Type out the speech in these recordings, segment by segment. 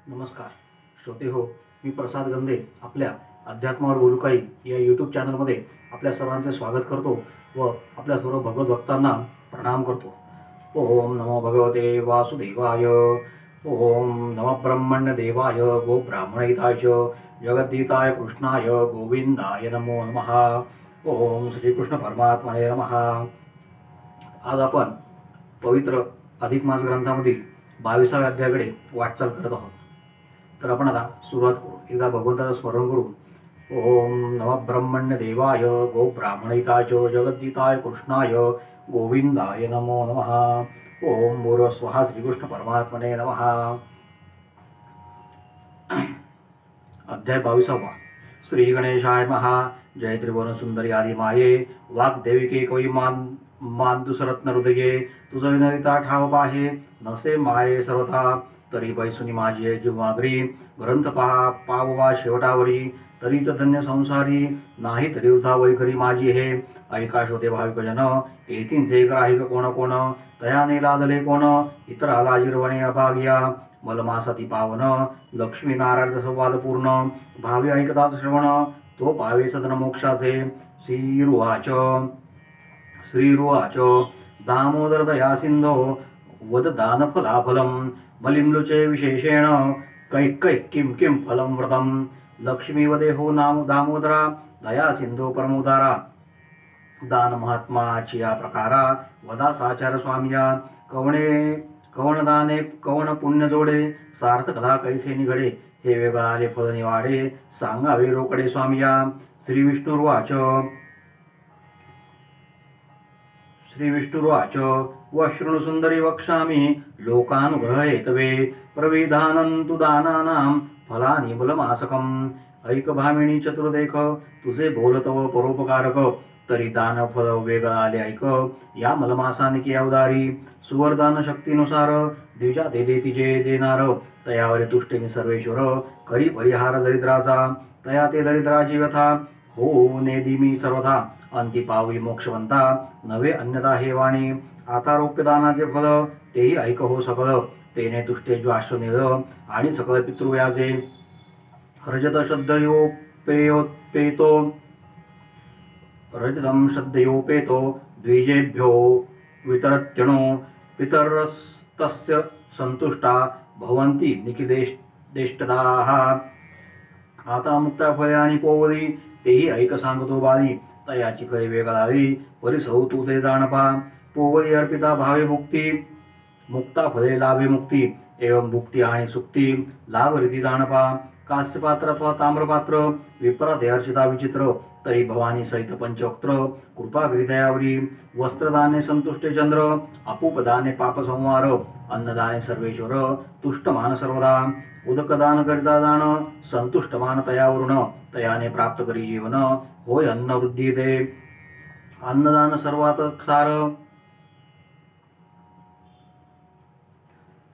नमस्कार श्रोते हो, मी प्रसाद गंधे आपल्या अध्यात्मावर बोलू काही या यूट्यूब चॅनलमध्ये आपल्या सर्वांचे स्वागत करतो व आपल्या सर्व भगवत भक्तांना प्रणाम करतो. ओम नमो भगवते वासुदेवाय. ओम नमः ब्रह्मण्य देवाय गो ब्राह्मणहिताय जगद्गीताय कृष्णाय गोविंदाय नमो नमः. ओम श्रीकृष्ण परमात्मने नमः. आज आपण पवित्र अधिक मास ग्रंथामधील 22व्या अध्यायाकडे वाटचाल करत आहोत. तर आपण आता सुरुवात करू. एकदा भगवंताचं स्मरण करू. ओम नमः ब्रह्मण्य देवाय गो ब्राह्मणहिताय जगद्गीताय कृष्णाय गोविंदाय नमो नमः. ओम भूर्भुवः श्रीकृष्ण परमात्मने नमः. अध्याय 22. श्री गणेशाय महा. जय त्रिभुवन सुंदरी आदि माये वाग्देविके कवी मानदुसरत्न हृदये तुझ विनरिता ठाव पाहे नसे माये सर्वथा तरी बैसुनी माझी जीवागरी ग्रंथ पाववा शेवटावरी तरीच धन्य संसारी नाही तरी उथा वैखरी माझी हे ऐका शोधे भाविक जन येथींचे ग्राहिक कोण कोण तयाने लादले कोण इतराला जिरवणे अभाग्या मलमासती पावन लक्ष्मी नारायण संवाद पूर्ण भावी ऐकताच श्रवण तो पावे सदन मोक्षाचे. श्रीरुवाच दामोदर दया सिंधो वद दान फलाफलम मलिम्लुचे विशेषेण कै किं किं फलं व्रतम. लक्ष्मी वदेहो नाम दामोदरा दया सिंधो परमोदारा दान महात्माची या प्रकारा वदा साचार स्वामिया कवण दाने कवण पुण्य जोडे सार्थ कथा कैसे निघडे हे वेगळाले फळ निवाडे सांगावे रोकडे स्वामिया. श्री विष्णुर्वाच व शृणु सुंदरी वक्ष्यामि लोकानुग्रह हेतवे प्रविधानंतु दानानां फलानि बलमासकम्. ऐक भामिनी चतुर्देख तुझे बोलतव परोपकारक तरी दान फळ वेगळाले ऐक या मलमासाने की अवदारी. सुवरदान शक्तीनुसार द्विजा दे तिजे देणार तयावरी तुष्टे मी सर्वेश्वर करी परिहार दरिद्राचा तया ते दरिद्राची व्यथा हो नेदी मी सर्वथा अंती पावी मोक्षवंता नवे अन्यथा हे वाणी. आता रौप्यदानाचे फल तेही ऐक हो सकळ तेने तुष्टे ज्वाश्वनिळ आणि सकळ पितृव्याजे. रजत श्रद्धयोपेतो द्विजेभ्यो वितरत्यणो पितरस्तस्य संतुष्टा भवन्ति निखिलेष्टदाः. आता मुक्ता फळे आणि पोवली तेही ऐक सांगतो बाळी तयाची फळे वेगळावी परिसौ तू ते जाणपा. पोवळी अर्पिता भावे मुक्ती मुक्ता फळे लाभे मुक्ती एवं मुक्ती आणि सुक्ती लाभ रीती जाणपा. कास्यपात्र अथवा ताम्रपात्र विप्राते अर्चिता विचित्र तरी भवानी सहित पंचवक्त्र कृपा दयावरी. वस्त्रदाने संतुष्टे चंद्र अपूपदाने पाप संहार अन्नदाने सर्वेश्वर तुष्टमान सर्वदा. उदकदान करिता जाण संतुष्टमान तयावरून तयाने प्राप्त करी जीवन होय अन्न वृद्धी ते. अन्नदान सर्वात सार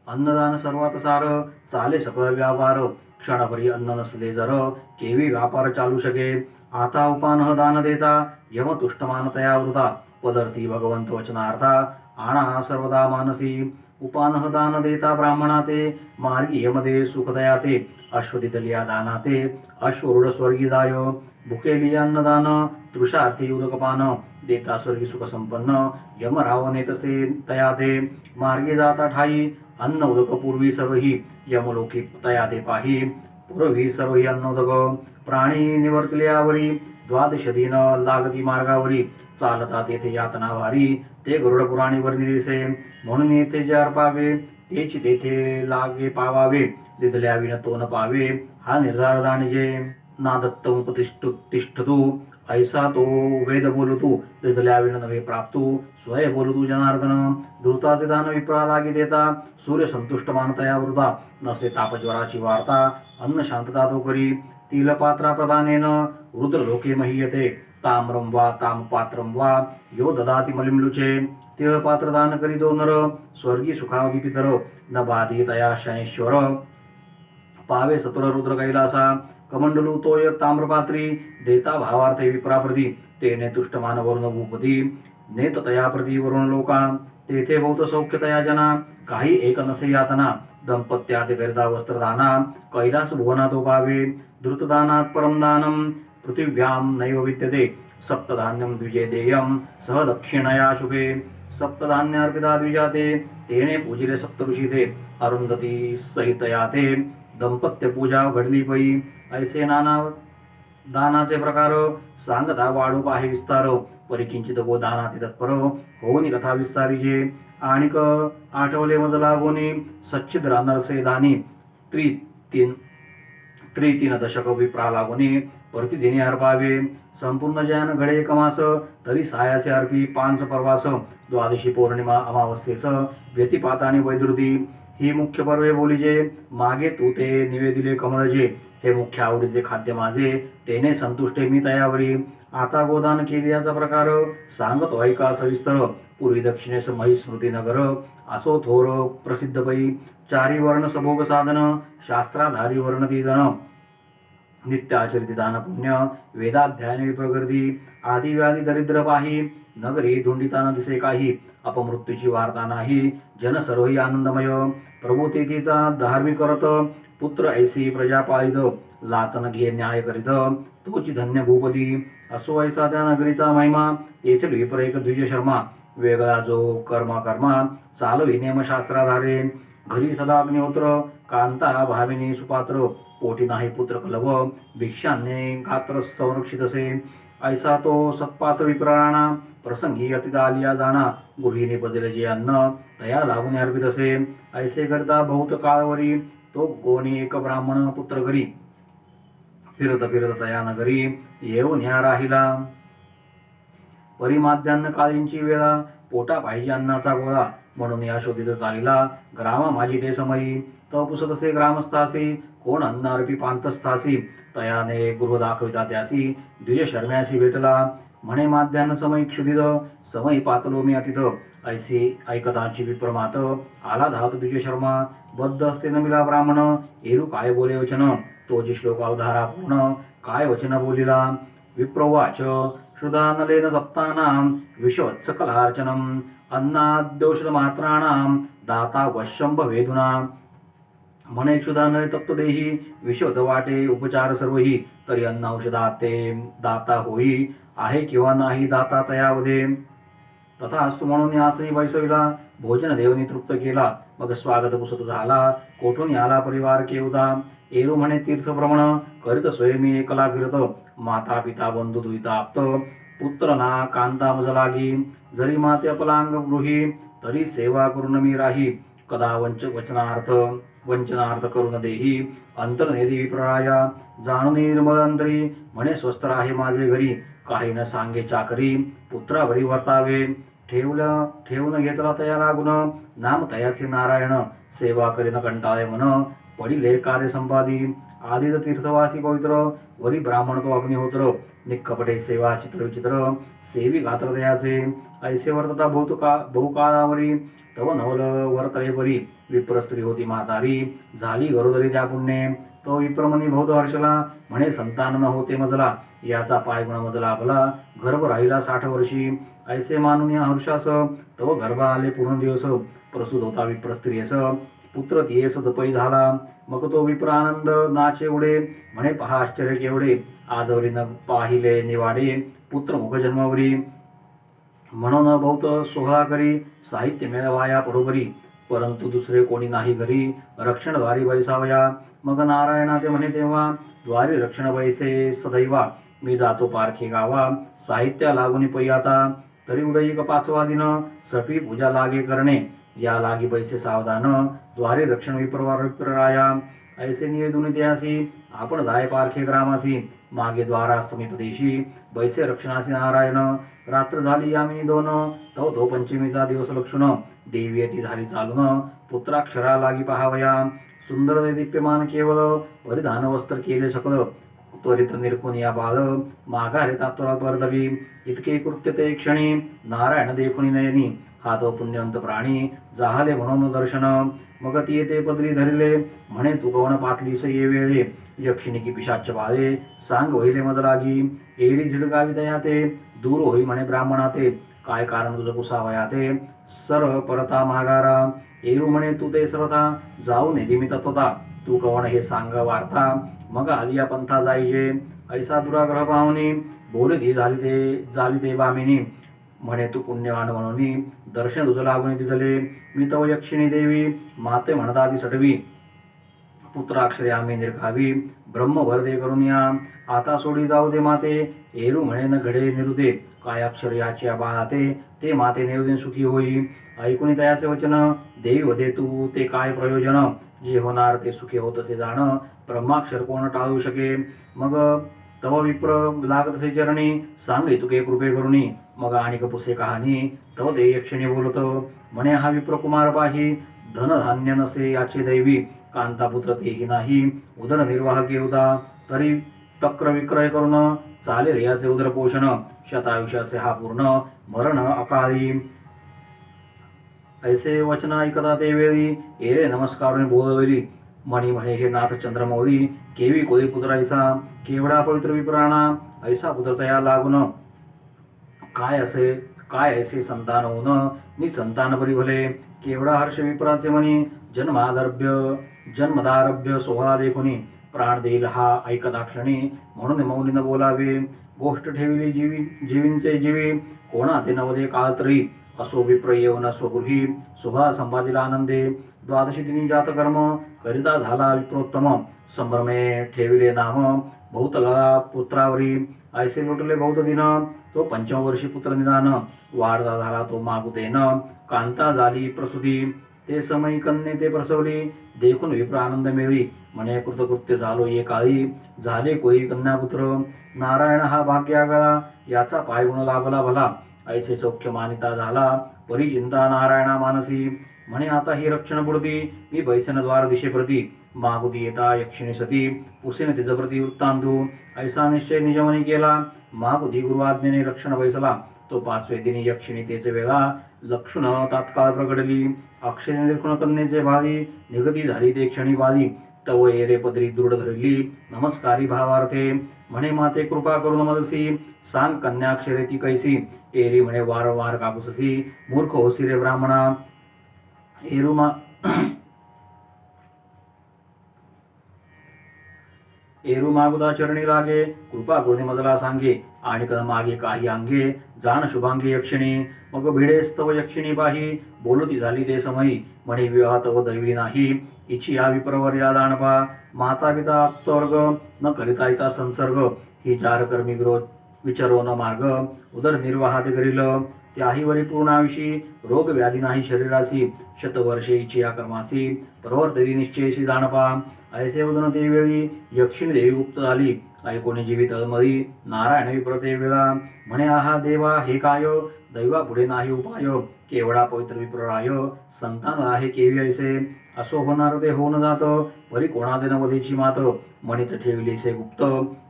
अन्नदान सर्वात सार चाले सकळ व्यापार क्षणभरी अन्न नसले जर केवी व्यापार चालू शके. आता उपानह दान देता यम तुष्टमान तयावृता पदर्थी भगवंत वचनार्था आणा सर्वदा मानसी. उपानह दान देता ब्राह्मणा ते मार्गी यमदे सुखदया ते अश्वदितलिया दाना ते अश्वरूढ स्वर्गी जाय. भुकेली अन्नदान तृषार्थी उदकपान देता स्वर्गी सुख संपन्न यम रावणे तसे तया ते. मार्गे जाता ठाई अन्न उदक पूर्वी सर्वही यमलोकी तया ते पाही. पूर्वी सर्वही अन्नोदक प्राणी निवर्तल्यावरी द्वादश दिन लागती मार्गावरी चालता तेथे यातना भारी ते गरुड पुराणी वर्णिलेसे. म्हणून येथे जे अर्पावे तेची तेथे लागे पावावे दिदल्या विन तो न पावे हा निर्धार दाणजे. नादत्तम तिष्ठतु ऐसा तो वेद बोलतू दिदल्या विन नवे प्राप्तू स्वय बोलतू जनार्दन. द्रुताचे दान विप्रा लागी देता सूर्य संतुष्ट मानतया वृथा नसे तापज्वराची वार्ता अन्न शांतता तो करी. तिलपात्रा प्रदानेन रुद्र लोके महीयते ताम्रम वा तामपात्रम वा यो ददाति मलिम्लुचे. तिळपात्र दान करी जो नर स्वर्गी सुखावधी पितर न बाधितया शनेश्वर पावे सत्वर रुद्र कैलासा. कमंडलू तोय ताम्रपात्री देता भावार्थे विप्राप्रती तेने तुष्टमान वरुण भूपती नेत तया प्रती वरुण लोका. तेथे बहुत सौख्यतया जना काही एक नसे यातना दंपत्यात करिता वस्त्रदाना कैलास भुवनात उपावे धृतदानात परम दानम पृथिव्यां नैव विद्यते सप्तधान्यं द्विजे देयं सह दक्षिणया शुभे सप्तधान्यार्पिता द्विजाते तेने पूजिले सप्तऋषी ते अरुंधती सहितया ते दंपत्य पूजा घडली पै ऐसे नाना दानाचे प्रकार सांगता वाढू पाहे विस्तार परिकिंचित गो दानाती तत्पर होनी कथा विस्तारीजे आणिक आठवले मजला गोनी सच्चिद्रा नरसे दानी त्रितीन दशक विप्रा लागोनी प्रतिदिनी अर्पावे संपूर्ण जयान घडे कमास तरी सायासे अर्पी पांच परवास द्वादशी पौर्णिमा अमावस्येस व्यतिपाताने वैद्रुती ही मुख्य पर्वे बोलीजे मागे तू ते निवेदिले कमळजे हे मुख्य आवडीचे खाद्य माझे तेने संतुष्टे मी तयावरी आता गोदान केली याचा प्रकार सांगतो ऐका सविस्तर पूर्वी दक्षिणेस महिस्मृती नगर असो थोर प्रसिद्ध पै चारी वर्ण सभोग साधन शास्त्राधारी वर्णती जन नित्याचरित दान पुण्य वेदाध्यायन विप्रगर्दी आदी व्याधी दरिद्र पाही नगरी धुंडिताना दिसे काही अपमृत्यूची वार्ता नाही जन सर्वही आनंदमय प्रभू तेथीचा धार्मिक करत पुत्र ऐसी प्रजा पाळित लाचन घे न्याय करीत तोची धन्य भूपती असो ऐसा त्या नगरीचा महिमा तेथील विपर एक द्विज शर्मा वेगळा जो कर्मा चालवी नेमशास्त्राधारे घरी सदा अग्निहोत्र कांता भाविनी सुपात्र पोटी नाही पुत्र कलव भिक्षाने गात्र संरक्षित असे ऐसा तो सत्पात्र विप्राणा प्रसंगी अतिदा आलिया जाणा गृहिणी पजले जे अन्न तया लागून अर्पित असे ऐसे करता बहुत काळवरी तो कोणी एक ब्राह्मण पुत्र घरी फिरत तया नगरी येऊन ह्या राहिला परिमाध्यान्न काळींची वेळा पोटा पाहिजे अन्नाचा गोळा म्हणून या शोधित चालिला ग्रामा माझी ते समयी तपुसतसे ग्रामस्थासी कोण अन्न अर्पी पांतस्थासी तयाने गृह दाखविता त्यासी द्विज शर्म्यासी भेटला म्हणे माध्यान्न समय क्षुदित समय पातलो मी अतिथ ऐसी ऐकताची विप्रमात आला धावत द्विज शर्मा बद्ध असते न मिला ब्राह्मण एरू काय बोले वचन तोची श्लोक अवधारा पूर्ण काय वचन बोलिला विप्रवाच श्रुदानलेन सप्तानां विश्वत्सकलार्चनम् अन्नाद्योषित मात्राणां दाता वश्यंभ वेदुना म्हणे क्षुदानले तप्त देही विश्वत वाटे उपचार सर्वही तरी अन्न औषधाते दाता होई आहे किंवा नाही दाता तयावदे तथा असतो म्हणून यासनी बैसविला भोजन देवनी तृप्त केला मग स्वागत पुसत झाला कोठून याला परिवार केवदा एरू म्हणे तीर्थभ्रमण करीत स्वयमी एकला फिरत माता पिता बंधू दुहिता आप्त पुत्र ना कांता मज लागी जरी माते अपलांग गृही तरी सेवा करून मी राही कदा वंचनार्थ करून देही अंतर्नेदी विप्रराया जाणून निर्मळ अंतरी म्हणे स्वस्थ राहे माझे घरी काही न सांगे चाकरी पुत्रावरी वर्तावे ठेवून घेतला तया लागून नाम तयाचे नारायण सेवा करीन कंटाळे मन पडिले कार्य संपादी आदित तीर्थवासी पवित्र वरी ब्राह्मण तो अग्निहोत्र निक्कपटे सेवा चित्र विचित्र सेवी गात्र दयाचे ऐसे वर्तता बहुकाळावरी तव नवल वर्तळे परी विप्र स्त्री होती म्हातारी झाली गरोदरी त्या पुण्ये तो विप्रमनी बहुत हर्षला म्हणे संतान न होते मजला याचा पाय गुण मजला भला गर्भ राहिला 60 वर्षी ऐसे मानून या हर्षास तव गर्भ आले पूर्ण दिवस प्रसूत होता विप्र स्त्रियस पुत्र तियेस दपई झाला मग तो विप्र आनंद नाचे उडे म्हणे पहा आश्चर्य केवढे आजवरी न पाहिले निवाडे पुत्र मुख जन्मावरी म्हणून बहुत सोहळा करी साहित्य मेळवाया बरोबरी परंतु दुसरे कोणी नाही घरी रक्षण द्वारी बैसावया मग नारायणा ते म्हणे तेव्हा द्वारी रक्षण बैसे सदैवा मी जातो पारखे गावा साहित्य लागून पै आता तरी उदयिक 5वा दिन सटवी पूजा लागे करणे या लागी बैसे सावधान द्वारे रक्षण विप्रराया ऐसे निवेदून इतिहासी आपण जाय पारखे ग्रामासी मागे द्वारा समीप देशी बैसे रक्षणासी नारायण रात्र झाली यामिनी 2 तव तो पंचमीचा दिवस लक्षण देवी येती झाली चालून पुत्राक्षरा लागी पहावया सुंदर दीप्यमान केवळ परिधान वस्त्र केले सकल त्वरित निरखून या बाळ माघारे तात्वरा परतली इतके कृत्य ते क्षणी नारायण देखुनी नयनी हा तो पुण्यवंत प्राणी जाहले म्हणून दर्शन मग ती येते पदरी धरिले म्हणे तू गवन पातलीस ये वेळे यक्षिणी की पिशाच बाळे सांग होईले मज लागी एरी झिडकावी तया ते दूर होई म्हणे ब्राह्मणा ते काय कारण तुझं पुसावया ते सर परता मागारा. एरू म्हणे तू ते सरथा जाऊ नेदिमी तत्वता. तू कवण हे सांग वार्ता मग आलिया पंथा जाईजे. ऐसा दुराग्रह पाहुनी बोलली झाली ते बामिनी. म्हणे तू पुण्यवान म्हणून दर्शन तुझं लागून तिथले. मी तव यक्षिणी देवी माते म्हणता ती सटवी. पुत्राक्षरे आम्ही निरखावी ब्रह्मभर दे करून या. आता सोडी जाऊ दे माते एरू म्हणे न घडे निरुते. काय अक्षर याच्या बाळाते ते माते निरुदे सुखी होई. ऐकून तयाचे वचन देवी वदे तू ते काय प्रयोजन. जे होणार ते सुखी होत असे जाण ब्रह्माक्षर कोण टाळू शके. मग तव विप्र लागत असे चरणी सांगे तुके कृपे करुणी. मग आणिक पुसे कहाणी तव ते यक्षिणी बोलत म्हणे हा विप्र कुमार पाही. धन धान्य नसे याचे दैवी कांतापुत्र तेही नाही. उदरनिर्वाह केवता तरी तक्र विक्रय करून चालेल याचे उदरपोषण. शतायुष्याचे हा पूर्ण मरण अकाळी. ऐसे वचन ऐकता ते वेळी एरे नमस्कारून बोलविली. मणी म्हणे हे नाथ चंद्रमौली केवी कोळी पुत्र ऐसा. केवढा पवित्र विप्राणा ऐसा पुत्र तया लागून. काय ऐसे संतान होऊन निसंतान परी भले. केवढा हर्ष विप्राचे म्हणी जन्मदारभ्य सोहळा देखुनी. प्राण देईल हा ऐकता क्षणी म्हणून मौलीनं बोलावे. गोष्ट ठेविली जीवींचे जीवी कोणा ते नवदे काळ तरी. असो विप्र येऊन स्वगृही सोहळा संपादिला आनंदे. द्वादशी दिनी जात कर्म करिता झाला विप्रोत्तम. संभ्रमे ठेविले नाम बहुतला पुत्रावरी. ऐसे लुटले बहुत दिन तो पंचमवर्षी पुत्र निदान. वाढता झाला तो मागुतेन कांता झाली प्रसूती. ते समयी कन्ये ते प्रसवली देखून विप्र आनंद मिळी. म्हणे कृतकृत्य झालो ये काळी झाले कोई कन्यापुत्र. नारायण हा भाग्यागळा याचा पाय गुण लाभला भला. ऐसे सौख्य मानिता झाला परी चिंता नारायणा मानसी. म्हणे आता ही रक्षण पुढती मी बैसन द्वार दिशे प्रती. मागुती येता यक्षिणी सती पुसेन तिज प्रती वृत्तांतू. ऐसा निश्चय निजमनी केला मागुती गुरुआज्ञेने रक्षण बैसला. तो 5वे दिनी यक्षिणी तेचे वेळा लक्षण तात्काळ प्रगटली. अक्षय निर्गुण कन्येचे भाली निगती झाली ते क्षणी बाली. तव एरे पदरी दृढ धरली नमस्कारी भावार्थे. म्हणे माते कृपा करून मदसी सांग कन्याक्षरे ती कैसी. एरी म्हणे वारंवार कापुससी मूर्ख होसी रे ब्राह्मणा. एरू मागुदा चरणी लागे कृपा करून मजला सांगे. आणि मागे काही अंगे जाण शुभांगी यक्षिणी. मग भिडेस तव यक्षिणी पाही बोलती झाली ते समयी. म्हणे विवाह तव दैवी नाही इच्छी या विप्रवर या दाणपा. माता पिता आत्तवर्ग न करितायचा संसर्ग. ही जार कर्मी विचारो न मार्ग उदरनिर्वाहात करील. त्याही वरी पूर्णाविषयी रोग व्याधी नाही शरीरासी. शतवर्षे इच्छी या कर्माची प्रवर्तती निश्चयशी जाणपा. ऐसे वदन ते वेळी यक्षिणी देवी गुप्त झाली. ऐकोणी जीवित अलमरी नारायण विप्रते वेळा. म्हणे आहा देवा हे काय दैवा पुढे नाही उपाय. केवढा पवित्र विप्रराय संतान आहे केवी ऐसे. असो होणार ते होऊन जात परी कोणा देन वधेची मात. मणीच ठेवली से गुप्त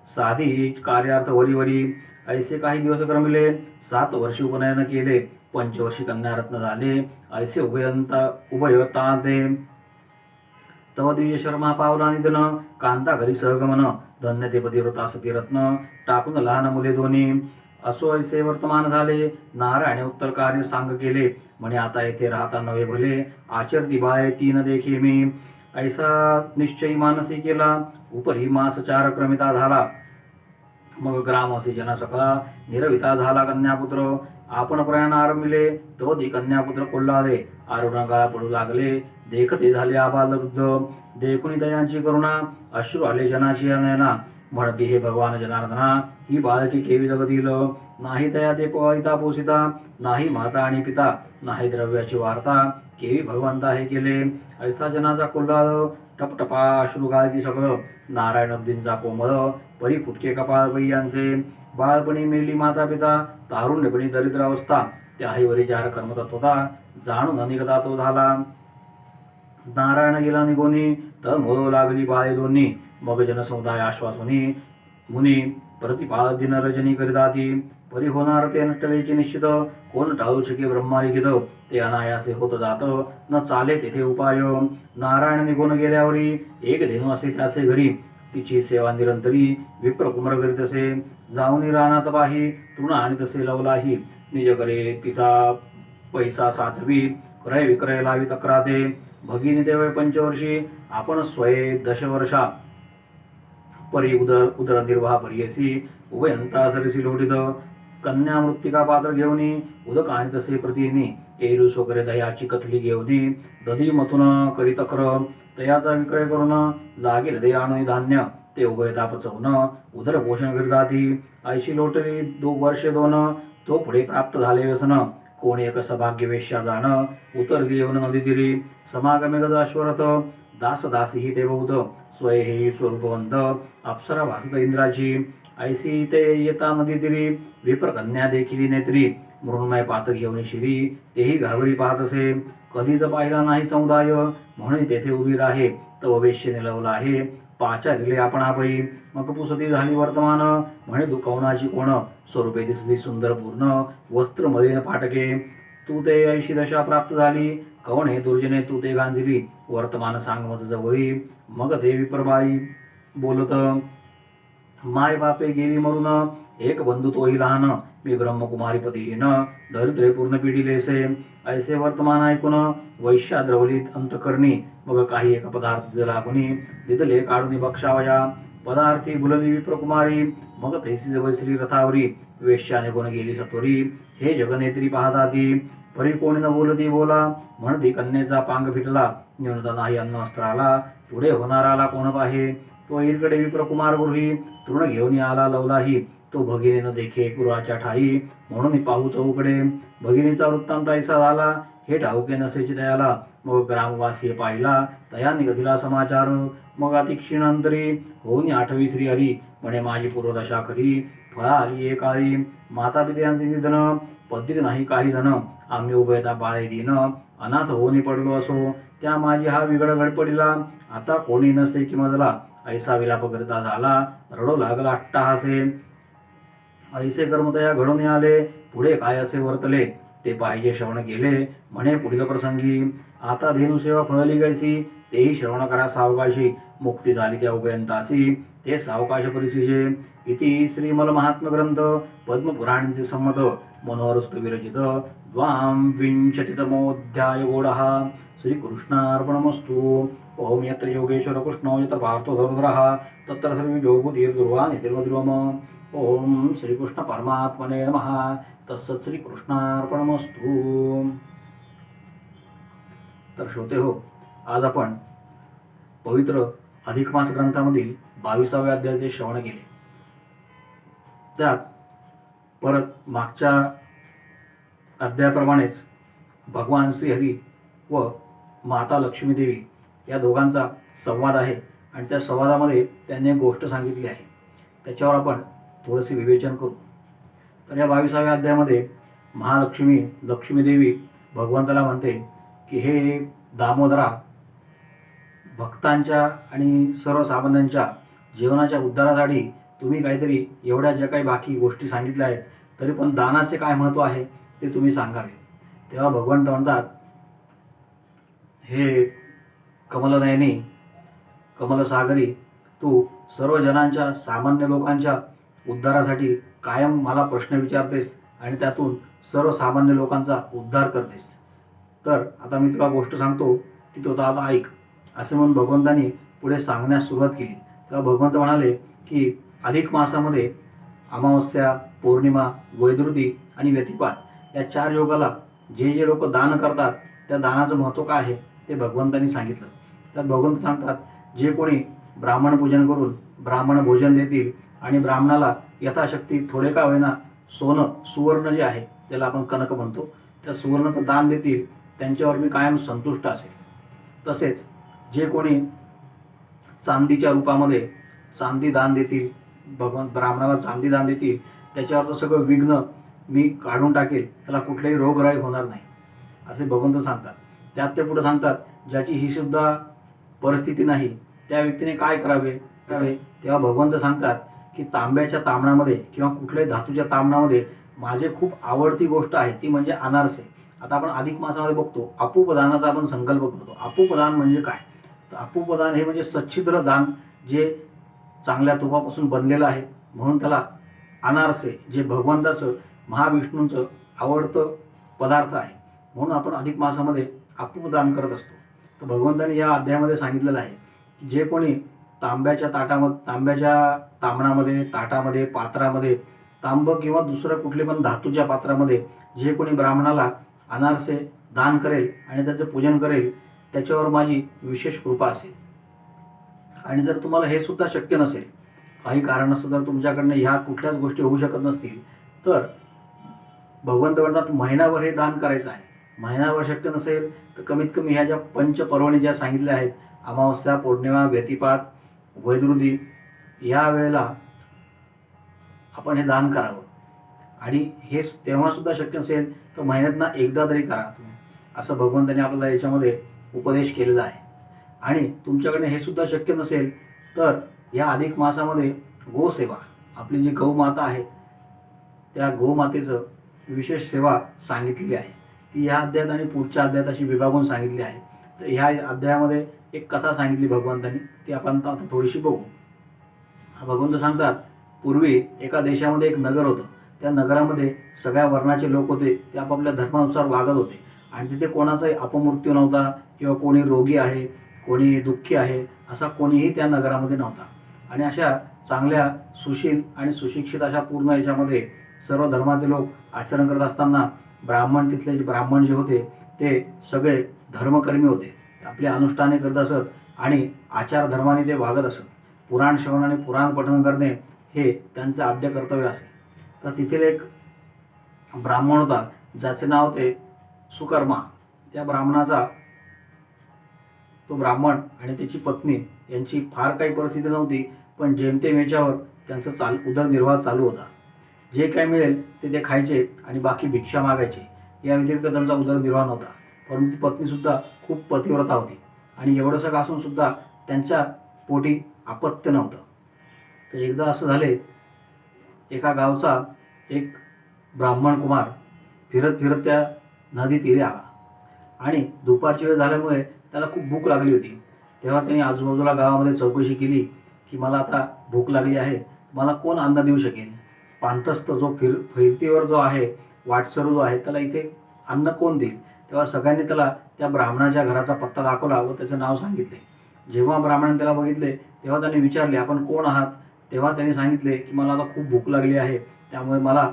साधी कार्यार्थ वरी. ऐसे काही दिवस क्रमले 7 वर्षी उपनयन केले. 5 वर्षी कन्यारत्न झाले. ऐसे उभयता ते तव दिव्य शर्मा पावला निधन. कांता घरी सहगमन धन्य ते पतिव्रता सतीरत्न. टाकून लहान मुले दोन्ही. असो ऐसे वर्तमान झाले नारायणे उत्तर कार्य सांग केले. म्हणे आता येथे राहता नवे भले आचरती बाळे 3 देखे मी. ऐसा निश्चयी मानसी केला उपरी मास 4 क्रमिता झाला. मग ग्रामवासी जना सखा निरविता झाला कन्यापुत्र. आपण प्रयाण आरंभिले तो ती कन्यापुत्र कोल्हाळे. आरुणगाळा पडू लागले देखते झाले आबाल वृद्ध. देखुनी दयांची करुणा अश्रू आले जनाची नयना. म्हणती हे भगवान जनार्दना ही बालकी केवी जगतील. नाही तया ते पळिता पोसिता नाही माता आणि पिता. नाही द्रव्याची वार्ता केवी भगवंता हे केले. ऐसा जनाचा कोल्हाळ टपटपा अश्रू गाळती सगळं. नारायण अब्दींचा कोमळ परी फुटके कपाळ यांचे. बाळपणी मेली माता पिता तारुण्यपणी दरिद्र अवस्था. त्याही वरी जार कर्मतत्वता जाणून निगता तो झाला. नारायण गेला निघोनी तर मोळ लागली बाळे दोन्ही. मग जनसमुदाय आश्वासुनी मुनी प्रतिपाळ दिन रजनी करिताती. परी होणार ते नटलेचे निश्चित कोण टाळू शके ब्रह्मालिखित. ते अनायासे होत जात न चाले तेथे उपाय. नारायण निघून गेल्यावरी एक धेनू असे त्याचे घरी. तिची सेवा निरंतरी विप्रकुमार करीत असे. जाऊनी रानात पाही तृण आणि तसे लवलाही, निज करे तिचा पैसा साचवी, क्रय विक्रय लावी तक्राते. भगिनी ते वय 5 आपण स्वये 10 वर्षा, परी उदरनिर्वाह परियसी, उभयंता सरसी लोटीत. कन्या मृत्तिका पात्र घेऊनी, उदक आणि तसे प्रतिनी, एरुस वगैरे दह्याची कथली घेऊनी, दधी मथुन करी तक्र. तयाचा विक्रय करून लागेल दे आणून धान्य, ते उभयता पचवून उदर पोषण करीताती. ऐशी लोटली 2 वर्षे 2, तो पुढे प्राप्त झाले व्यसन. कोणी एक सभाग्य वेश्या जाण, उतर देऊन नदी दिरी. समागमे गजाश्वरत, दास दासी ते बहुत, स्वय हे स्वरूपवंत, अप्सरा भासत इंद्राची. ऐसी ते येता नदी तिरी, विप्र कन्या देखील नेत्री. मृण्मय पात्र घेऊन शिरी, तेही घाबरी पाहत असे. कधीच पाहिला नाही समुदाय, म्हणून तेथे उभी राहे. तव वेश्य निलवला आहे, पाचा दिले आपणापै. मग पुसती झाली वर्तमान, म्हणे दुखवणाची कोण. स्वरूपे दिसती सुंदर पूर्ण, वस्त्र मलिन फाटके. तू ते ऐशी दशा प्राप्त झाली, कवण हे दुर्जने तू ते गांजली. वर्तमान सांग मज जवळी. मग ते विप्रबाई बोलत, माय बापे गेली मरून, एक बंधू तोही लहान. मी ब्रह्मकुमारी पतीहीन, दरिद्रे पूर्ण पिढीलेसे. ऐसे वर्तमान ऐकून वैश्या द्रवलीत अंतकरणी. मग काही एक पदार्थ दिला कुणी, दिदले काढून बक्षावया. पदार्थी बुलली विप्रकुमारी, मग तैसी बसली रथावरी. वेश्याने गुण गेली सत्वरी, हे जगनेत्री पाहताती. परी कोणी न बोलती बोला, म्हणती कन्येचा पांग फिटला. न्यूनता नाही अन्न वस्त्राला, पुढे होणाराला कोण पाहे. तो इरकडे विप्रकुमार गृही, तृण घेऊन आला लवलाही. तो भगिनीनं देखे गुरुवाच्या ठाई, म्हणून पाहू चौकडे. भगिनीचा वृत्तांत ऐसा झाला, हे ठाऊके नसेची दयाला. मग ग्रामवासी पाहिला, तया निगदिला समाचार. मग अतिक्षीणांतरी होऊन 8वी श्रीहरी, म्हणे माझी पूर्वदशा खरी. फळा आली एक काळी, माता पित्यांचे निधन, पदरी नाही काही धन. आम्ही उभयता बाळे दिन, अनाथ होऊन पडलो असो. त्या माझी हा विगड गडपडीला, आता कोणी नसे की मजला. ऐसा विलाप करता झाला, रडो लागला अट्टाहासे. ऐसे कर्म तया घडून आले, पुढे काय असे वर्तले. ते पाहिजे श्रवण केले, म्हणे पुढील प्रसंगी. आता धेनुसेवा फळली कैसी, तेही श्रवण करा सावकाशी. मुक्ती झाली त्या उभयंतासी, ते सावकाश परिसिजे. इति श्रीमल महात्म ग्रंथ पद्मपुराणचे संमत मनोहरस्त विरचित 22तमोऽध्याय गोडः. श्रीकृष्णार्पणमस्तु. ओम यत्र योगेश्वर कृष्णो यत्र पार्थो धनुर्धरः, तत्र सर्वयोगबुद्धिर्ध्रुवा नितिर्मध्रुवम्. ओम श्रीकृष्ण परमात्मने नमः. तत्सत् श्रीकृष्णार्पणमस्तु. तर श्रोते हो, आज आपण पवित्र अधिक मास ग्रंथामधील 22व्या अध्यायाचे श्रवण केले. त्यात परत मागच्या अध्यायाप्रमाणेच भगवान श्रीहरी व माता लक्ष्मी देवी या दोघांचा संवाद आहे आणि त्या संवादामध्ये त्यांनी एक गोष्ट सांगितली आहे. त्याच्यावर आपण थोडेसे विवेचन करू. तर या 22व्या अध्यायामध्ये महालक्ष्मी लक्ष्मी देवी भगवंताला म्हणते की हे दामोदरा, भक्तांच्या आणि सर्वसामान्यांच्या जीवनाच्या उद्धारासाठी तुम्ही काहीतरी एवढ्या ज्या काही बाकी गोष्टी सांगितल्या आहेत, तरी पण दानाचे काय महत्त्व आहे ते तुम्ही सांगावे. तेव्हा भगवंत म्हणतात, हे कमलनयनी कमलसागरी, तू सर्व जनांच्या सामान्य लोकांच्या उद्धारासाठी कायम मला प्रश्न विचारतेस आणि त्यातून सर्वसामान्य लोकांचा उद्धार करतेस. तर आता मी तुला गोष्ट सांगतो, ती तो आता ऐक, असे म्हणून भगवंतांनी पुढे सांगण्यास सुरुवात केली. तेव्हा भगवंत म्हणाले की अधिक मासामध्ये अमावस्या, पौर्णिमा, वैदृती आणि व्यतिपात या 4 योगाला जे जे लोक दान करतात त्या दानाचं महत्त्व काय आहे ते भगवंतांनी सांगितलं. त्यात भगवंत सांगतात, जे कोणी ब्राह्मण पूजन करून ब्राह्मण भोजन देतील आणि ब्राह्मणाला यथाशक्ती थोडे का होईना सोनं, सुवर्ण जे आहे त्याला आपण कनक म्हणतो, त्या सुवर्णाचं दान देतील, त्यांच्यावर मी कायम संतुष्ट असेल. तसेच जे कोणी चांदीच्या रूपामध्ये चांदी दान देतील, ब्राह्मणाला चांदी दान देतील, त्याच्यावरचं सगळं विघ्न मी काढून टाकेल, त्याला कुठलेही रोगराई होणार नाही असे भगवंत सांगतात. त्यात ते पुढे सांगतात, ज्याची ही सुद्धा परिस्थिती नाही त्या व्यक्तीने काय करावे. तेव्हा भगवंत सांगतात की तांब्याच्या तामणामध्ये किंवा कुठल्याही धातूच्या तामणामध्ये माझे खूप आवडती गोष्ट आहे, ती म्हणजे अनारसे. आता आपण अधिक मासामध्ये बघतो अपूपदानाचा आपण संकल्प करतो. अपूपदान म्हणजे काय, तर अपूपदान हे म्हणजे सच्छिद्र दान, जे चांगल्या तुपापासून बनलेला आहे, म्हणून त्याला अनारसे, जे भगवंताचं महाविष्णूंचं आवडतं पदार्थ आहे, म्हणून आपण अधिक मासामध्ये आपूप दान करत असतो. तर भगवंतांनी या अध्यायामध्ये सांगितलेलं आहे की जे कोणी तांब्याच्या तामणामध्ये, ताटामध्ये, पात्रामध्ये, तांब किंवा दुसरं कुठले पण धातूच्या पात्रामध्ये जे कोणी ब्राह्मणाला अनारसे दान करेल आणि त्याचं पूजन करेल, त्याच्यावर माझी विशेष कृपा असेल. आणि जर तुम्हाला हे सुद्धा शक्य नसेल, काही कारणास्तव जर तुमच्याकडनं ह्या कुठल्याच गोष्टी होऊ शकत नसतील, तर भगवंत म्हणतात महिनाभर हे दान करायचं आहे. महिनाभर शक्य नसेल तर कमीत कमी ह्या ज्या पंचपर्वणी ज्या सांगितल्या आहेत, अमावस्या, पौर्णिमा, व्यतिपात, वैदृधी, या वेळेला आपण हे दान करावं. आणि हे तेव्हा सुद्धा शक्य नसेल तर महिन्यातनं एकदा तरी करा तुम्ही, असं भगवंतांनी आपल्याला याच्यामध्ये उपदेश केलेला आहे. आणि तुमच्याकडे हे सुद्धा शक्य नसेल तर या अधिक मासामध्ये गोसेवा, आपली जी गौमाता आहे त्या गोमातेचं विशेष सेवा सांगितलेली आहे. ती ह्या अध्यायात आणि पुढच्या अध्यायात अशी विभागून सांगितली आहे. तर ह्या अध्यायामध्ये एक कथा सांगितली भगवंतांनी, ती आपण आता थोडीशी बघू. भगवंत सांगतात, पूर्वी एका देशामध्ये एक नगर होतं. त्या नगरामध्ये सगळ्या वर्णाचे लोक होते. ते आपापल्या धर्मानुसार वागत होते आणि तिथे कोणाचाही अपमृत्यू नव्हता किंवा कोणी रोगी आहे, कोणी दुःखी आहे, असा कोणीही त्या नगरामध्ये नव्हता. आणि अशा चांगल्या सुशील आणि सुशिक्षित अशा पूर्ण याच्यामध्ये सर्व धर्माचे लोक आचरण करत असताना ब्राह्मण, तिथले जे ब्राह्मण जे होते ते सगळे धर्मकर्मी होते. आपले अनुष्ठाने करत असत आणि आचार धर्माने ते वागत असत. पुराण श्रवण आणि पुराण पठण करणे हे त्यांचे आद्य कर्तव्य असे. तर तिथील एक ब्राह्मण होता, ज्याचे नाव होते सुकर्मा. त्या ब्राह्मणाचा, तो ब्राह्मण आणि त्याची पत्नी यांची फार काही परिस्थिती नव्हती, पण जेमतेम याच्यावर त्यांचा उदरनिर्वाह चालू होता. जे काय मिळेल ते खायचे आणि बाकी भिक्षा मागायचे. या व्यतिरिक्त त्यांचा उदरनिर्वाह नव्हता. परंतु पत्नीसुद्धा खूप पतिव्रता होती आणि एवढं सगळं असून सुद्धा त्यांच्या पोटी अपत्य नव्हतं. तर एकदा असं झाले, एका गावचा एक ब्राह्मण कुमार फिरत फिरत त्या नदी तीरी आला आणि दुपारची वेळ झाल्यामुळे त्याला खूप भूक लागली होती. तेव्हा त्यांनी आजूबाजूला गावामध्ये चौकशी केली की मला आता भूक लागली आहे, मला कोण अन्न देऊ शकेल. पांतस्थ जो फिरतीवर जो आहे, वाटसरू जो आहे, त्याला इथे अन्न कोण देईल. तेव्हा सगळ्यांनी त्याला त्या ब्राह्मणाच्या घराचा पत्ता दाखवला व त्याचं नाव सांगितले. जेव्हा ब्राह्मणाने त्याला बघितले तेव्हा त्याने विचारले, आपण कोण आहात. तेव्हा त्यांनी सांगितले की मला आता खूप भूक लागली आहे, त्यामुळे मला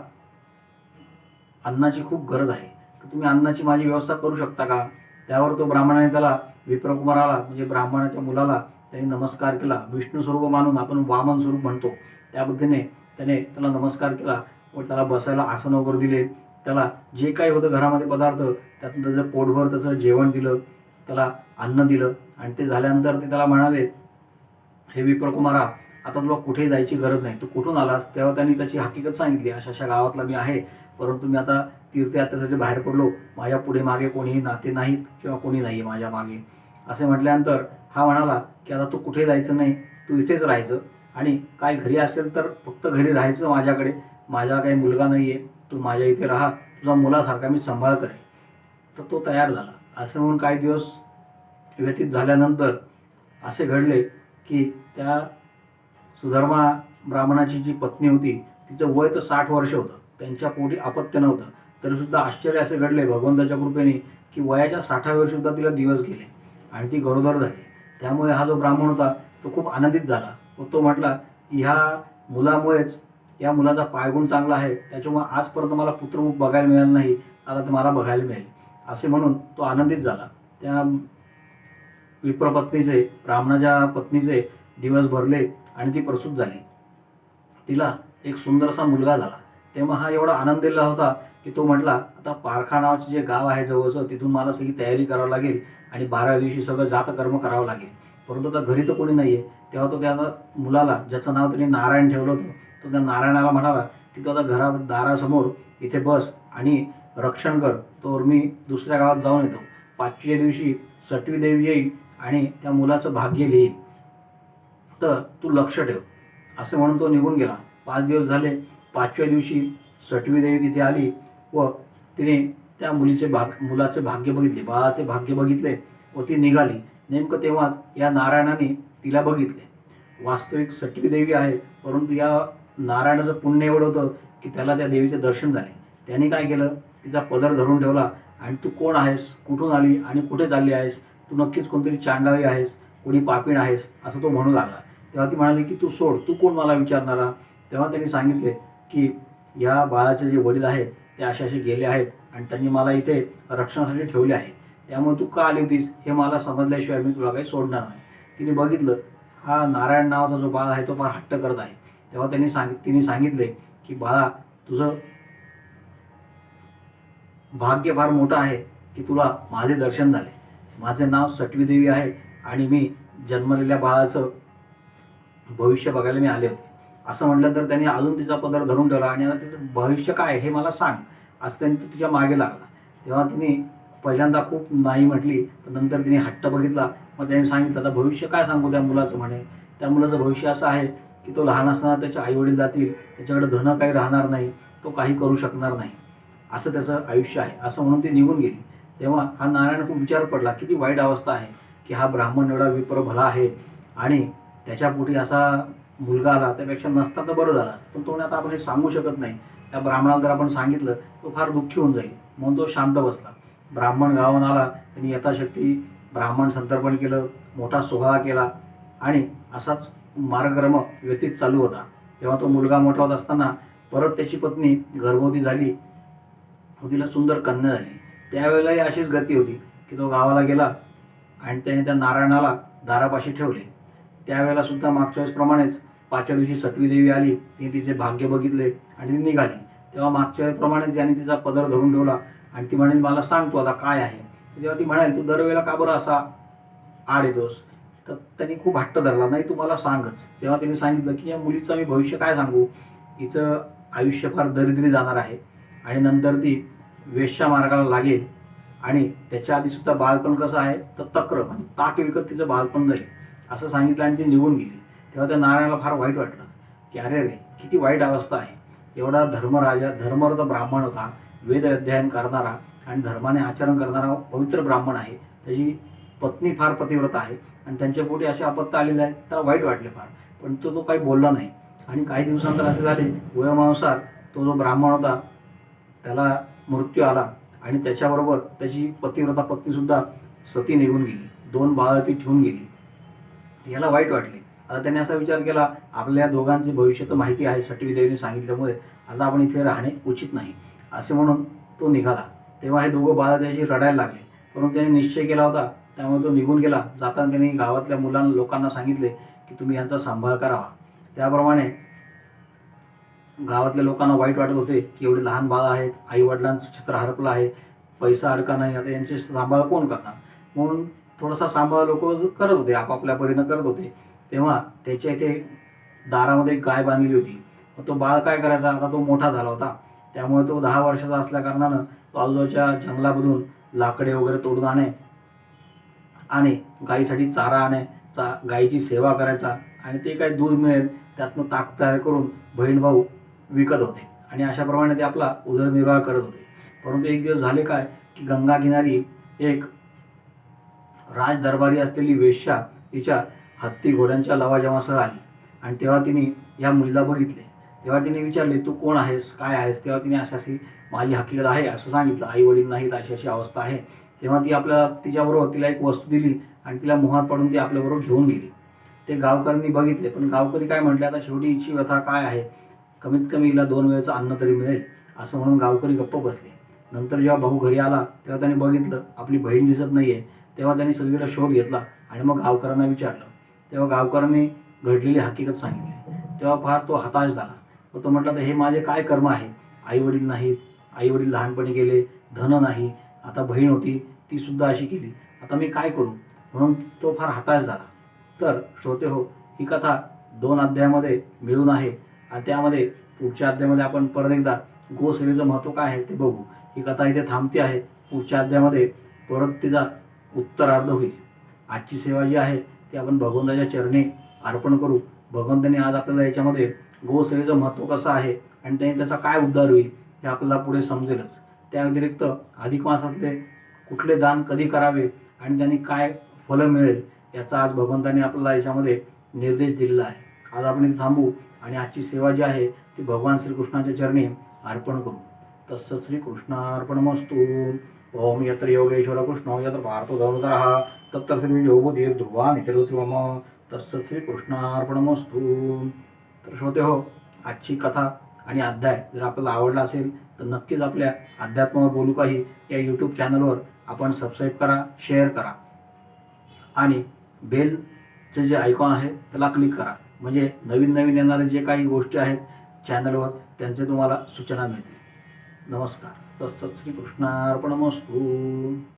अन्नाची खूप गरज आहे, तर तुम्ही अन्नाची माझी व्यवस्था करू शकता का. त्यावर तो ब्राह्मणाने त्याला, विप्रकुमाराला म्हणजे ब्राह्मणाच्या मुलाला त्यांनी नमस्कार केला. विष्णू स्वरूप मानून आपण वामन स्वरूप म्हणतो, त्या पद्धतीने त्याला नमस्कार केला व त्याला बसायला आसन वगैरे दिले. त्याला जे काही होतं घरामध्ये पदार्थ, त्यातून त्याचं पोटभर त्याचं जेवण दिलं, त्याला अन्न दिलं. आणि ते झाल्यानंतर ते त्याला म्हणाले, हे विप्रकुमारा, आता तुला कुठेही जायची गरज नाही, तू कुठून आलास. तेव्हा त्यांनी त्याची हकीकत सांगितली, अशा अशा गावातला मी आहे, परंतु मी आता तीर्थयात्रेसाठी बाहेर पडलो, माझ्या पुढे मागे कोणीही नाते नाहीत किंवा कोणी नाही आहे माझ्या मागे. असे म्हटल्यानंतर हा म्हणाला की आता तू कुठे जायचं नाही, तू इथेच राहायचं आणि काय घरी असेल तर फक्त घरी राहायचं माझ्याकडे. माझा काही मुलगा नाही आहे, तू माझ्या इथे राहा, तुझा मुलासारखा मी सांभाळ करेल. तर तो तयार झाला. असं म्हणून काही दिवस व्यतीत झाल्यानंतर असे घडले की त्या सुधर्मा ब्राह्मणाची जी पत्नी होती तिचं वय तर 60 वर्ष होतं. त्यांच्या पोटी अपत्य नव्हतं. तरीसुद्धा आश्चर्य असे घडले भगवंताच्या कृपेने की वयाच्या 60व्या वर्षीसुद्धा तिला दिवस गेले आणि ती गरोदर झाली. त्यामुळे हा जो ब्राह्मण होता तो खूप आनंदित झाला व तो म्हटला की ह्या मुलामुळेच, या मुलाचा पायगुण चांगला आहे, त्याच्यामुळे आजपर्यंत मला पुत्रमुख बघायला मिळालं नाही, आता ते मला बघायला मिळेल. असे म्हणून तो आनंदित झाला. त्या विप्रपत्नीचे, ब्राह्मणाच्या पत्नीचे दिवस भरले आणि ती प्रसूत झाली. तिला एक सुंदरसा मुलगा झाला. तेव्हा हा एवढा आनंदलेला होता की तो म्हटला, आता पारखा नावाचे जे गाव आहे जवळचं, तिथून मला सगळी तयारी करावी लागेल आणि 12व्या दिवशी सगळं जातकर्म करावं लागेल. परंतु आता घरी तर कोणी नाही आहे. तेव्हा तो त्या मुलाला, ज्याचं नाव त्यांनी नारायण ठेवलं होतं, तो त्या नारायणाला म्हणाला की तो आता दारासमोर इथे बस आणि रक्षण कर, तर मी दुसऱ्या गावात जाऊन येतो. 5व्या दिवशी सटवी देवी येईल आणि त्या मुलाचं भाग्य लिहील, तर तू लक्ष ठेव. असे म्हणून तो निघून गेला. 5 दिवस झाले. 5व्या दिवशी सटवी देवी तिथे आली व तिने त्या मुलाचे भाग्य बघितले, बाळाचे भाग्य बघितले व ती निघाली. नेमकं तेव्हाच या नारायणाने तिला बघितले वास्तविक सटवी देवी आहे, परंतु या नारायणाचं पुण्य एवढं होतं की त्याला त्या देवीचे दर्शन झाले. त्यांनी काय केलं, तिचा पदर धरून ठेवला आणि तू कोण आहेस, कुठून आली आणि कुठे चालली आहेस, तू नक्कीच कोणतरी चांडाळी आहेस, कोणी पापीण आहेस, असं तो म्हणू लागला. तेव्हा ती म्हणाली की तू सोड, तू कोण मला विचारणारा. तेव्हा त्यांनी सांगितले की या बाळाचे जे वडील आहेत ते असे गेले आहेत आणि त्यांनी मला इथे रक्षणासाठी ठेवले आहे, त्यामुळे तू का आली होतीस हे मला समजल्याशिवाय मी तुला काही सोडणार नाही. तिने बघितलं हा नारायण नावाचा जो बाळ आहे तो फार हट्ट करत आहे. तेव्हा तिने सांगितले की बाळा, तुझं भाग्य फार मोठं आहे की तुला माझे दर्शन झाले. माझे नाव सटवी देवी आहे आणि मी जन्मलेल्या बाळाचं भविष्य बघायला मी आले होते. असं म्हटलं तर त्यांनी अजून तिचा पदर धरून ठेवला आणि आता तिचं भविष्य काय हे मला सांग, असं त्यांचं तिच्या मागे लागला. तेव्हा तिने पहिल्यांदा खूप नाही म्हटली, पण नंतर तिने हट्ट बघितला. मग त्यांनी सांगितलं आता भविष्य काय सांगू त्या मुलाचं. म्हणे त्या मुलाचं भविष्य असं आहे की तो लहान असताना त्याचे आईवडील जातील, त्याच्याकडे धन काही राहणार नाही, तो काही करू शकणार नाही, असं त्याचं आयुष्य आहे, असं म्हणून ती निघून गेली. तेव्हा हा नारायण खूप विचार पडला, किती वाईट अवस्था आहे की हा ब्राह्मण एवढा विप्र भला आहे आणि त्याच्या पोटी असा मुलगा आला, त्यापेक्षा नसता तर बरं झालं असतं. पण तो आता आपण हे सांगू शकत नाही. त्या ब्राह्मणाला जर आपण सांगितलं तो फार दुःखी होऊन जाईल, म्हणून तो शांत बसला. ब्राह्मण गावाहून आला, त्यांनी यथाशक्ती ब्राह्मण संतर्पण केलं, मोठा सोहळा केला आणि असाच मार्गक्रम व्यतीत चालू होता. तेव्हा तो मुलगा मोठा होत असताना परत त्याची पत्नी गर्भवती झाली, तिला सुंदर कन्या झाली. त्यावेळेलाही अशीच गती होती की तो गावाला गेला आणि त्याने त्या नारायणाला दारापाशी ठेवले. त्यावेळेला सुद्धा मागच्या वेळेसप्रमाणेच 5व्या दिवशी सटवी देवी आली, तिने तिचे भाग्य बघितले आणि ती निघाली. तेव्हा मागच्या वेळेप्रमाणेच त्याने तिचा पदर धरून ठेवला आणि ती म्हणाली मला सांग तू आता काय आहे. तेव्हा ती म्हणाली तू दरवेळेला का बरं असा आड येतोस. तर त्यांनी खूप हट्ट धरला, नाही तू मला सांगच. तेव्हा त्यांनी सांगितलं की या मुलीचं मी भविष्य काय सांगू, हिचं आयुष्य फार दरिद्री जाणार आहे आणि नंतर ती वेश्या मार्गाला लागेल आणि त्याच्या आधी सुद्धा बाळपण कसं आहे तर तक्र म्हणजे ताक विकत तिचं बाळपण जाईल, असं सांगितलं आणि ती निघून गेली. तेव्हा त्या नारायणाला फार वाईट वाटलं की अरे रे किती वाईट अवस्था आहे. एवढा धर्मराजा धर्मरथ ब्राह्मण होता, वेद अध्ययन करणारा आणि धर्माने आचरण करणारा पवित्र ब्राह्मण आहे, त्याची पत्नी फार पतिव्रता आहे आणि त्यांच्या पोटी असे आपत्ती आलेले आहे. त्याला वाईट वाटले फार, पण तो काही बोलला नाही. आणि काही दिवसानंतर असे झाले, वयोमानुसार तो जो ब्राह्मण होता त्याला मृत्यू आला आणि त्याच्याबरोबर त्याची पतिव्रता पत्नीसुद्धा सती निघून गेली, 2 बाळं ती ठेवून गेली. याला वाईट वाटले. आता त्याने असा विचार केला आपल्या दोघांचे भविष्य तर माहिती आहे सटवी देवीने सांगितल्यामुळे, आता आपण इथे राहणे उचित नाही, असे म्हणून तो निघाला. तेव्हा हे दोघं बाळं त्याची रडायला लागले, परंतु त्याने निश्चय केला होता त्यामुळे तो निघून गेला. जाताना त्यांनी गावातल्या लोकांना सांगितले की तुम्ही यांचा सांभाळ करावा. त्याप्रमाणे गावातल्या लोकांना वाईट वाटत होते की एवढे लहान बाळं आहेत, आई वडिलांचं छत्र हरपलं आहे, पैसा अडका नाही, आता यांचे सांभाळ कोण करणार. म्हणून थोडासा सांभाळ लोक करत होते, आपापल्या परीनं करत होते. तेव्हा त्याच्या इथे दारामध्ये एक गाय बांधली होती. मग तो बाळ काय करायचा, आता तो मोठा झाला होता, त्यामुळे तो 10 वर्षाचा असल्या कारणानं तो आजूबाजूच्या जंगलामधून लाकडे वगैरे तोडून आणि गाईसाठी चारा गाईची सेवा करायचा आणि ते काही दूध मिळेल त्यातनं ताक तयार करून बहीण भाऊ विकत होते आणि अशाप्रमाणे ते आपला उदरनिर्वाह करत होते. परंतु एक दिवस झाले काय की गंगा किनारी एक राज दरबारी असलेली वेश्या तिच्या हत्ती घोड्यांच्या लवाजमासह आली आणि तेव्हा तिने या मुलीला बघितले. तेव्हा तिने विचारले तू कोण आहेस, काय आहेस. तेव्हा तिने अशी माझी हकीकत आहे असं सांगितलं, आई वडील नाहीत अशी अशी अवस्था आहे. तेव्हा ती तिच्याबरोबर तिला एक वस्तू दिली आणि तिला मोहात पडून ती आपल्याबरोबर घेऊन गेली. ते गावकऱ्यांनी बघितले, पण गावकरी काय म्हटले आता शेवटी हिची व्यथा काय आहे, कमीत कमी हिला 2 वेळेचं अन्न तरी मिळेल, असं म्हणून गावकरी गप्प बसले. नंतर जेव्हा भाऊ घरी आला तेव्हा त्याने बघितलं आपली बहीण दिसत नाहीये. तेव्हा त्यांनी सगळीकडे शोध घेतला आणि मग गावकऱ्यांना विचारलं. तेव्हा गावकऱ्यांनी घडलेली हकीकत सांगितली. तेव्हा फार तो हताश झाला व तो म्हटला तर हे माझे काय कर्म आहे, आई वडील नाहीत, आई वडील लहानपणी गेले, धन नाही, आता बहीण होती ती सुद्धा अशी केली, आता मी काय करू. म्हणून तो फार हताश झाला. तर श्रोते हो, ही कथा 2 अध्यायामध्ये मिळून आहे आणि त्यामध्ये पुढच्या अध्यायामध्ये आपण परत एकदा गोसेवेचं महत्त्व काय आहे ते बघू. ही कथा इथे थांबते आहे. पुढच्या अध्यायामध्ये परत तिचा उत्तरार्ध होईल. आजची सेवा जी आहे ती आपण भगवंताच्या चरणी अर्पण करू. भगवंताने आज आपल्याला याच्यामध्ये गोसेवेचं महत्त्व कसं आहे आणि त्याने त्याचा काय उद्धार होईल हे आपल्याला पुढे समजेलच. त्या व्यतिरिक्त अधिक मासातले कुठले दान कधी करावे आणि त्यांनी काय फलं मिळेल याचा आज भगवंताने आपल्याला याच्यामध्ये निर्देश दिलेला आहे. आज आपण इथे थांबू आणि आजची सेवा जी आहे ती भगवान श्रीकृष्णाच्या चरणी अर्पण करू. तत्सत् श्रीकृष्णार्पणमस्तु. ओम यत्र योगेश्वर कृष्णो यत्र पार्थो धनुधरः तत्र श्रीयोगोदीर्ध्रुवान् इति मम. तत्सत् श्रीकृष्णार्पणमस्तु. तर श्रोते हो, आजची कथा आणि अध्याय जर आपल्याला आवडला असेल तर नक्कीच आपल्या अध्यात्मावर बोलू काही या यूट्यूब चॅनलवर आपण सबस्क्राईब करा, शेअर करा आणि बेलचे जे आयकॉन आहे त्याला क्लिक करा. म्हणजे नवीन नवीन येणारे जे काही गोष्टी आहेत चॅनलवर त्यांचे तुम्हाला सूचना मिळतील. नमस्कार. तत्सत् श्रीकृष्णार्पणमस्तु.